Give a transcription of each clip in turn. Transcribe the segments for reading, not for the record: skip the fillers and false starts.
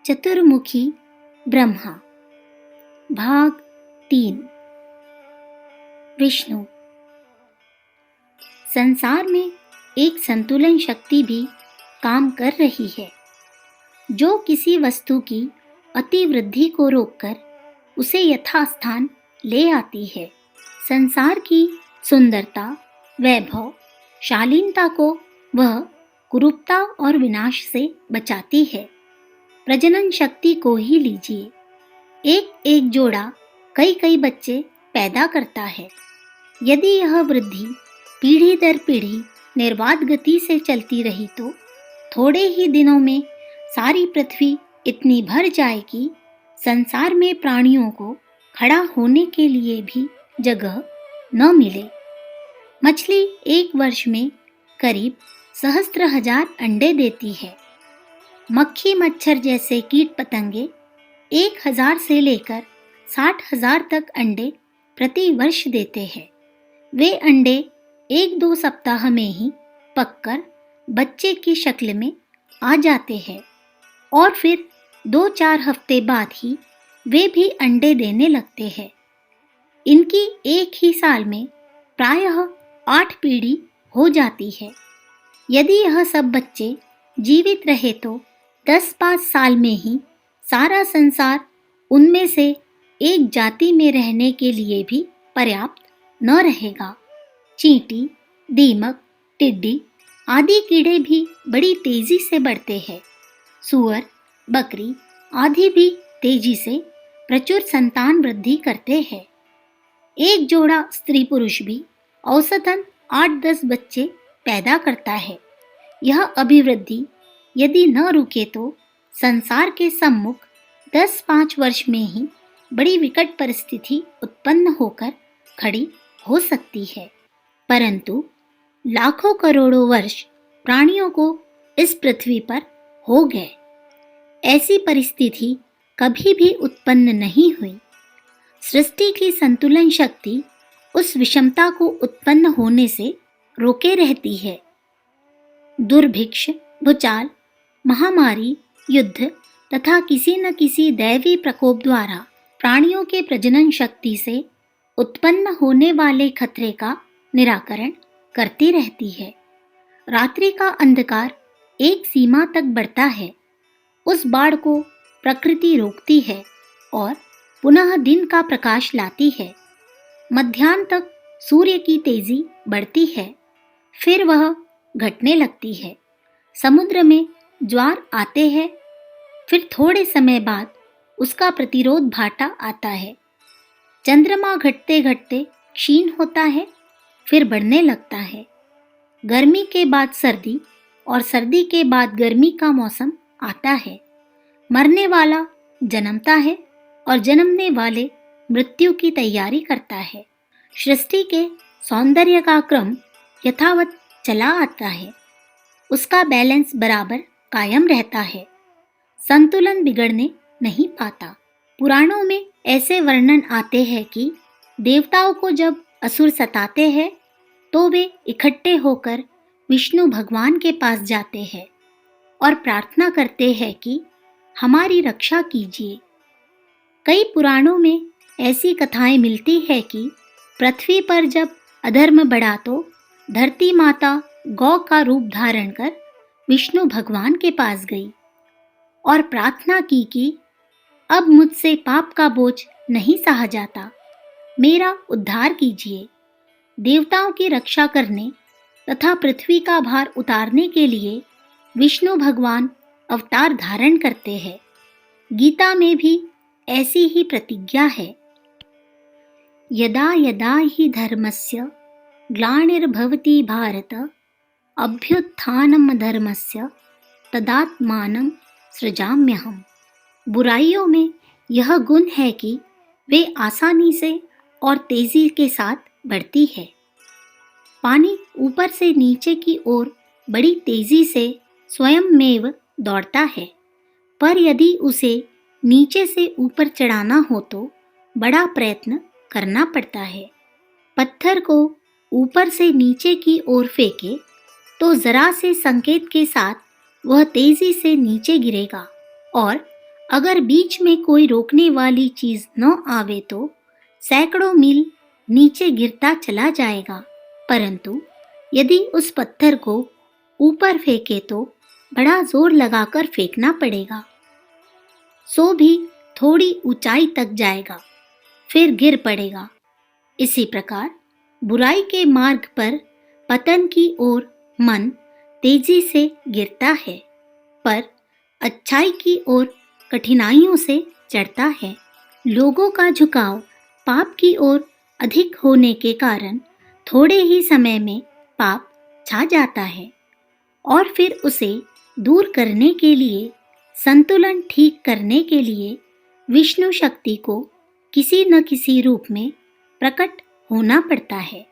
चतुर्मुखी ब्रह्मा। भाग 3। विष्णु। संसार में एक संतुलन शक्ति भी काम कर रही है, जो किसी वस्तु की अतिवृद्धि को रोककर उसे यथास्थान ले आती है। संसार की सुंदरता, वैभव, शालीनता को वह कुरूपता और विनाश से बचाती है। प्रजनन शक्ति को ही लीजिए, एक एक जोड़ा कई कई बच्चे पैदा करता है। यदि यह वृद्धि पीढ़ी दर पीढ़ी निर्बाध गति से चलती रही तो थोड़े ही दिनों में सारी पृथ्वी इतनी भर जाए कि संसार में प्राणियों को खड़ा होने के लिए भी जगह न मिले। मछली एक वर्ष में करीब सहस्त्र हजार अंडे देती है। मक्खी मच्छर जैसे कीट पतंगे 1000 से लेकर 60,000 तक अंडे प्रति वर्ष देते हैं। वे अंडे 1-2 सप्ताह में ही पककर बच्चे की शक्ल में आ जाते हैं और फिर 2-4 हफ्ते बाद ही वे भी अंडे देने लगते हैं। इनकी एक ही साल में प्रायः 8 पीढ़ी हो जाती है। यदि यह सब बच्चे जीवित रहे तो 10-5 साल में ही सारा संसार उनमें से एक जाति में रहने के लिए भी पर्याप्त न रहेगा। चींटी, दीमक, टिड्डी आदि कीड़े भी बड़ी तेजी से बढ़ते हैं। सूअर, बकरी आदि भी तेजी से प्रचुर संतान वृद्धि करते हैं। एक जोड़ा स्त्री पुरुष भी औसतन 8-10 बच्चे पैदा करता है। यह अभिवृद्धि यदि न रुके तो संसार के सम्मुख 10-5 वर्ष में ही बड़ी विकट परिस्थिति उत्पन्न होकर खड़ी हो सकती है। परंतु लाखों करोड़ों वर्ष प्राणियों को इस पृथ्वी पर हो गए। ऐसी परिस्थिति कभी भी उत्पन्न नहीं हुई। सृष्टि की संतुलन शक्ति उस विषमता को उत्पन्न होने से रोके रहती है। दुर्भिक्ष, भूचाल, महामारी, युद्ध तथा किसी न किसी दैवी प्रकोप द्वारा प्राणियों के प्रजनन शक्ति से उत्पन्न होने वाले खतरे का निराकरण करती रहती है। रात्रि का अंधकार एक सीमा तक बढ़ता है। उस बाढ़ को प्रकृति रोकती है और पुनः दिन का प्रकाश लाती है। मध्याह्न तक सूर्य की तेजी बढ़ती है, फिर वह घटने लगती है। समुद्र में ज्वार आते हैं, फिर थोड़े समय बाद उसका प्रतिरोध भाटा आता है। चंद्रमा घटते घटते क्षीण होता है, फिर बढ़ने लगता है। गर्मी के बाद सर्दी और सर्दी के बाद गर्मी का मौसम आता है। मरने वाला जन्मता है और जन्मने वाले मृत्यु की तैयारी करता है। सृष्टि के सौंदर्य का क्रम यथावत चला आता है। उसका बैलेंस बराबर कायम रहता है। संतुलन बिगड़ने नहीं पाता। पुराणों में ऐसे वर्णन आते हैं कि देवताओं को जब असुर सताते हैं तो वे इकट्ठे होकर विष्णु भगवान के पास जाते हैं और प्रार्थना करते हैं कि हमारी रक्षा कीजिए। कई पुराणों में ऐसी कथाएं मिलती है कि पृथ्वी पर जब अधर्म बढ़ा तो धरती माता गौ का रूप धारण कर विष्णु भगवान के पास गई और प्रार्थना की कि अब मुझसे पाप का बोझ नहीं सहा जाता, मेरा उद्धार कीजिए। देवताओं की रक्षा करने तथा पृथ्वी का भार उतारने के लिए विष्णु भगवान अवतार धारण करते हैं। गीता में भी ऐसी ही प्रतिज्ञा है। यदा यदा हि धर्मस्य ग्लानिर्भवति भारत अभ्युत्थानमधर्मस्य तदात्मानं सृजाम्यहम्। बुराइयों में यह गुण है कि वे आसानी से और तेजी के साथ बढ़ती है। पानी ऊपर से नीचे की ओर बड़ी तेजी से स्वयंमेव दौड़ता है, पर यदि उसे नीचे से ऊपर चढ़ाना हो तो बड़ा प्रयत्न करना पड़ता है। पत्थर को ऊपर से नीचे की ओर फेंके तो जरा से संकेत के साथ वह तेजी से नीचे गिरेगा और अगर बीच में कोई रोकने वाली चीज न आवे तो सैकड़ों मील नीचे गिरता चला जाएगा, परंतु यदि उस पत्थर को ऊपर फेंके तो बड़ा जोर लगाकर फेंकना पड़ेगा, सो भी थोड़ी ऊंचाई तक जाएगा, फिर गिर पड़ेगा। इसी प्रकार बुराई के मार्ग पर पतन की ओर मन तेजी से गिरता है, पर अच्छाई की ओर कठिनाइयों से चढ़ता है। लोगों का झुकाव पाप की ओर अधिक होने के कारण थोड़े ही समय में पाप छा जाता है और फिर उसे दूर करने के लिए, संतुलन ठीक करने के लिए विष्णु शक्ति को किसी न किसी रूप में प्रकट होना पड़ता है।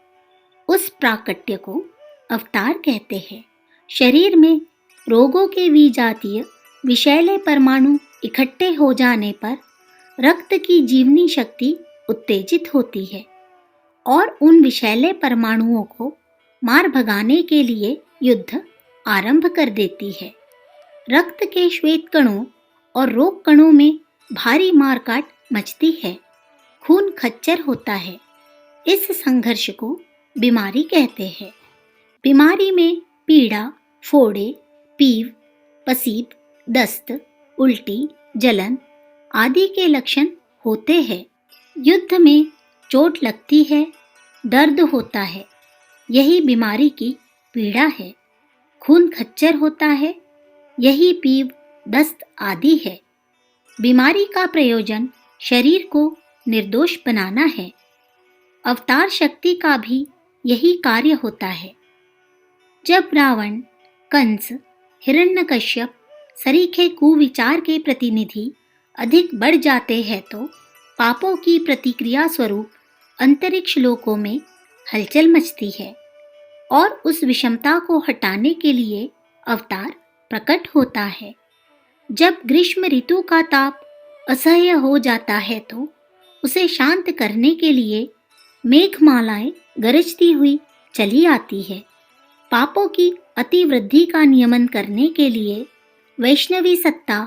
उस प्राकट्य को अवतार कहते हैं। शरीर में रोगों के विजातीय विषैले परमाणु इकट्ठे हो जाने पर रक्त की जीवनी शक्ति उत्तेजित होती है और उन विषैले परमाणुओं को मार भगाने के लिए युद्ध आरंभ कर देती है। रक्त के श्वेत कणों और रोग कणों में भारी मारकाट मचती है, खून खच्चर होता है। इस संघर्ष को बीमारी कहते हैं। बीमारी में पीड़ा, फोड़े, पीव, पसीब, दस्त, उल्टी, जलन आदि के लक्षण होते हैं। युद्ध में चोट लगती है, दर्द होता है, यही बीमारी की पीड़ा है। खून खच्चर होता है, यही पीव, दस्त आदि है। बीमारी का प्रयोजन शरीर को निर्दोष बनाना है। अवतार शक्ति का भी यही कार्य होता है। जब रावण, कंस, हिरण्यकश्यप सरीखे कुविचार के प्रतिनिधि अधिक बढ़ जाते हैं तो पापों की प्रतिक्रिया स्वरूप अंतरिक्ष लोकों में हलचल मचती है और उस विषमता को हटाने के लिए अवतार प्रकट होता है। जब ग्रीष्म ऋतु का ताप असह्य हो जाता है तो उसे शांत करने के लिए मेघमालाएं गरजती हुई चली आती है। पापों की अतिवृद्धि का नियमन करने के लिए वैष्णवी सत्ता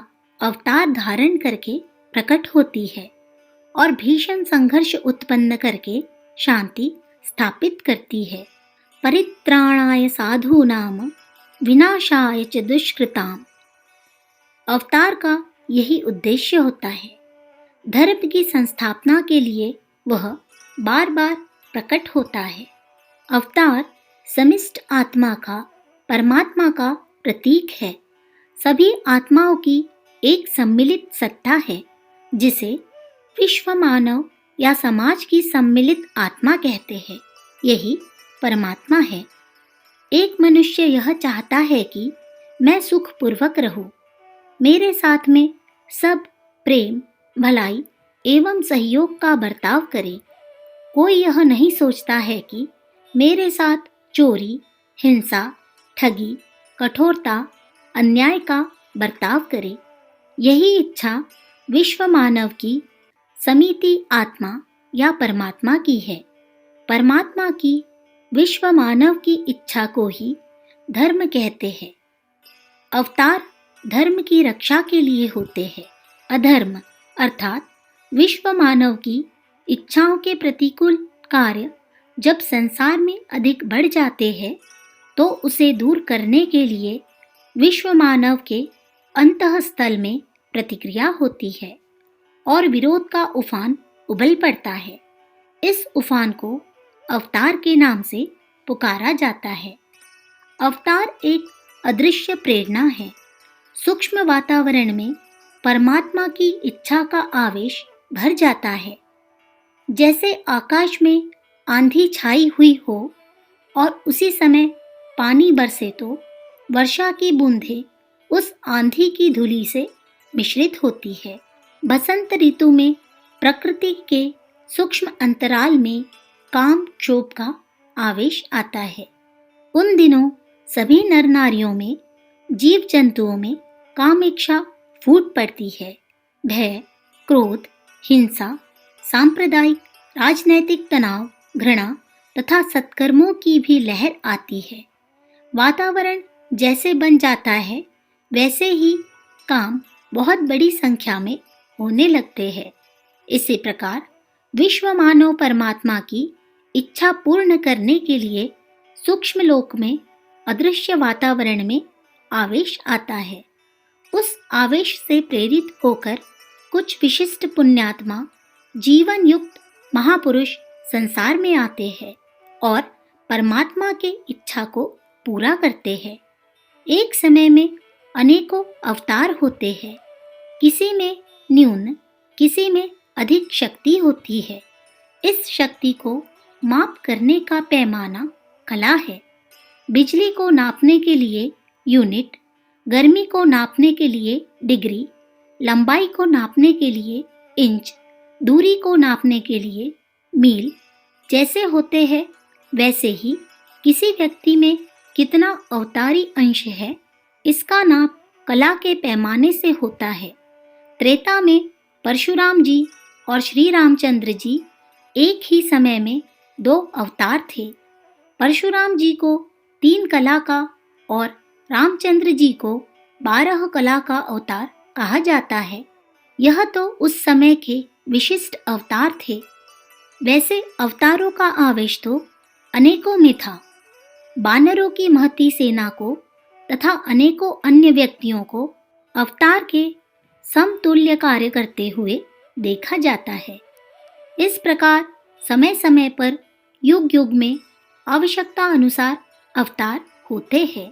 अवतार धारण करके प्रकट होती है और भीषण संघर्ष उत्पन्न करके शांति स्थापित करती है। परित्राणाय साधूनाम विनाशाय च दुष्कृताम। अवतार का यही उद्देश्य होता है। धर्म की संस्थापना के लिए वह बार बार प्रकट होता है। अवतार समिष्ट आत्मा का, परमात्मा का प्रतीक है। सभी आत्माओं की एक सम्मिलित सत्ता है जिसे विश्व मानव या समाज की सम्मिलित आत्मा कहते हैं। यही परमात्मा है। एक मनुष्य यह चाहता है कि मैं सुखपूर्वक रहूं, मेरे साथ में सब प्रेम, भलाई एवं सहयोग का बर्ताव करे। कोई यह नहीं सोचता है कि मेरे साथ चोरी, हिंसा, ठगी, कठोरता, अन्याय का बर्ताव करे। यही इच्छा विश्व मानव की समिति आत्मा या परमात्मा की है। परमात्मा की विश्व मानव की इच्छा को ही धर्म कहते हैं। अवतार धर्म की रक्षा के लिए होते हैं। अधर्म अर्थात विश्व मानव की इच्छाओं के प्रतिकूल कार्य जब संसार में अधिक बढ़ जाते हैं तो उसे दूर करने के लिए विश्व मानव के अंतःस्थल में प्रतिक्रिया होती है और विरोध का उफान उबल पड़ता है। इस उफान को अवतार के नाम से पुकारा जाता है। अवतार एक अदृश्य प्रेरणा है। सूक्ष्म वातावरण में परमात्मा की इच्छा का आवेश भर जाता है। जैसे आकाश में आंधी छाई हुई हो और उसी समय पानी बरसे तो वर्षा की बूंदें उस आंधी की धूलि से मिश्रित होती है। बसंत ऋतु में प्रकृति के सूक्ष्म अंतराल में काम क्षोभ का आवेश आता है। उन दिनों सभी नर नारियों में, जीव जंतुओं में कामेच्छा फूट पड़ती है। भय, क्रोध, हिंसा, सांप्रदायिक, राजनैतिक तनाव, घृणा तथा सत्कर्मों की भी लहर आती है। वातावरण जैसे बन जाता है वैसे ही काम बहुत बड़ी संख्या में होने लगते हैं। इसी प्रकार विश्व मानव परमात्मा की इच्छा पूर्ण करने के लिए सूक्ष्म लोक में अदृश्य वातावरण में आवेश आता है। उस आवेश से प्रेरित होकर कुछ विशिष्ट पुण्यात्मा जीवन युक्त महापुरुष संसार में आते हैं और परमात्मा के इच्छा को पूरा करते हैं। एक समय में अनेकों अवतार होते हैं। किसी में न्यून, किसी में अधिक शक्ति होती है। इस शक्ति को माप करने का पैमाना कला है। बिजली को नापने के लिए यूनिट, गर्मी को नापने के लिए डिग्री, लंबाई को नापने के लिए इंच, दूरी को नापने के लिए मील जैसे होते हैं, वैसे ही किसी व्यक्ति में कितना अवतारी अंश है, इसका नाप कला के पैमाने से होता है। त्रेता में परशुराम जी और श्री रामचंद्र जी एक ही समय में 2 अवतार थे। परशुराम जी को 3 कला का और रामचंद्र जी को 12 कला का अवतार कहा जाता है। यह तो उस समय के विशिष्ट अवतार थे। वैसे अवतारों का आवेश तो अनेकों में था। बानरों की महती सेना को तथा अनेकों अन्य व्यक्तियों को अवतार के समतुल्य कार्य करते हुए देखा जाता है। इस प्रकार समय समय पर युग युग में आवश्यकता अनुसार अवतार होते हैं।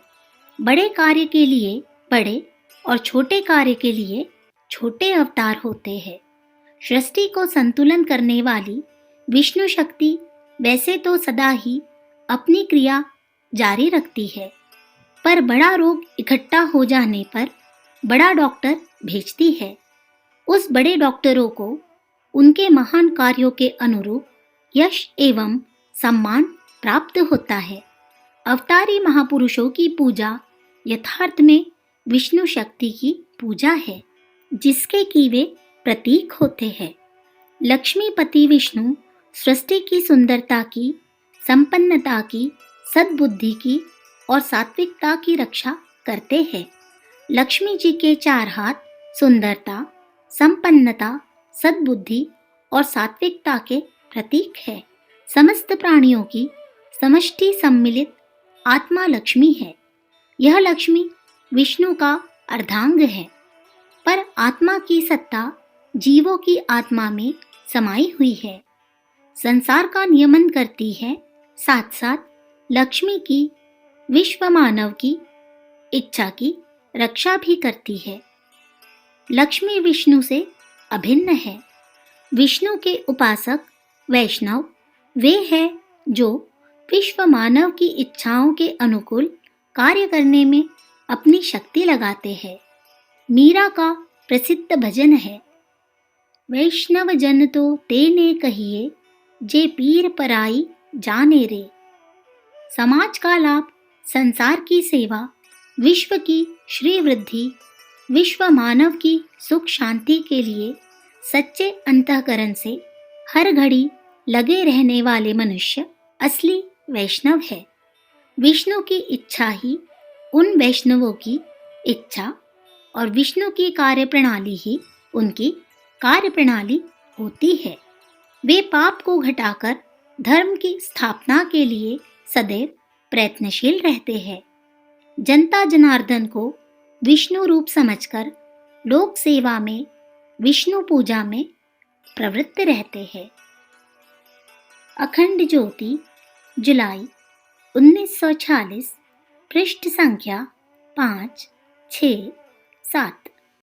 बड़े कार्य के लिए बड़े और छोटे कार्य के लिए छोटे अवतार होते हैं। सृष्टि को संतुलन करने वाली विष्णु शक्ति वैसे तो सदा ही अपनी क्रिया जारी रखती है, पर बड़ा रोग इकट्ठा हो जाने पर बड़ा डॉक्टर भेजती है। उस बड़े डॉक्टरों को उनके महान कार्यों के अनुरूप यश एवं सम्मान प्राप्त होता है। अवतारी महापुरुषों की पूजा यथार्थ में विष्णु शक्ति की पूजा है, जिसके कि वे प्रतीक होते हैं। लक्ष्मीपति विष्णु सृष्टि की सुंदरता की, संपन्नता की, सद्बुद्धि की और सात्विकता की रक्षा करते हैं। लक्ष्मी जी के 4 हाथ सुंदरता, संपन्नता, सद्बुद्धि और सात्विकता के प्रतीक है। समस्त प्राणियों की समष्टि सम्मिलित आत्मा लक्ष्मी है। यह लक्ष्मी विष्णु का अर्धांग है, पर आत्मा की सत्ता जीवों की आत्मा में समाई हुई है। संसार का नियमन करती है, साथ साथ लक्ष्मी की विश्व मानव की इच्छा की रक्षा भी करती है। लक्ष्मी विष्णु से अभिन्न है। विष्णु के उपासक वैष्णव वे हैं जो विश्व मानव की इच्छाओं के अनुकूल कार्य करने में अपनी शक्ति लगाते हैं। मीरा का प्रसिद्ध भजन है, वैष्णव जन तो तेने कहिए, जे पीर पराई जाने रे। समाज का लाभ, संसार की सेवा, विश्व की श्री वृद्धि, विश्व मानव की सुख शांति के लिए सच्चे अंतःकरण से हर घड़ी लगे रहने वाले मनुष्य असली वैष्णव है। विष्णु की इच्छा ही उन वैष्णवों की इच्छा और विष्णु की कार्यप्रणाली ही उनकी कार्यप्रणाली होती है। वे पाप को घटाकर धर्म की स्थापना के लिए सदैव प्रयत्नशील रहते हैं। जनता जनार्दन को विष्णु रूप समझकर लोक सेवा में, विष्णु पूजा में प्रवृत्त रहते हैं। अखंड ज्योति, जुलाई 1946, पृष्ठ संख्या 5, 6, 7।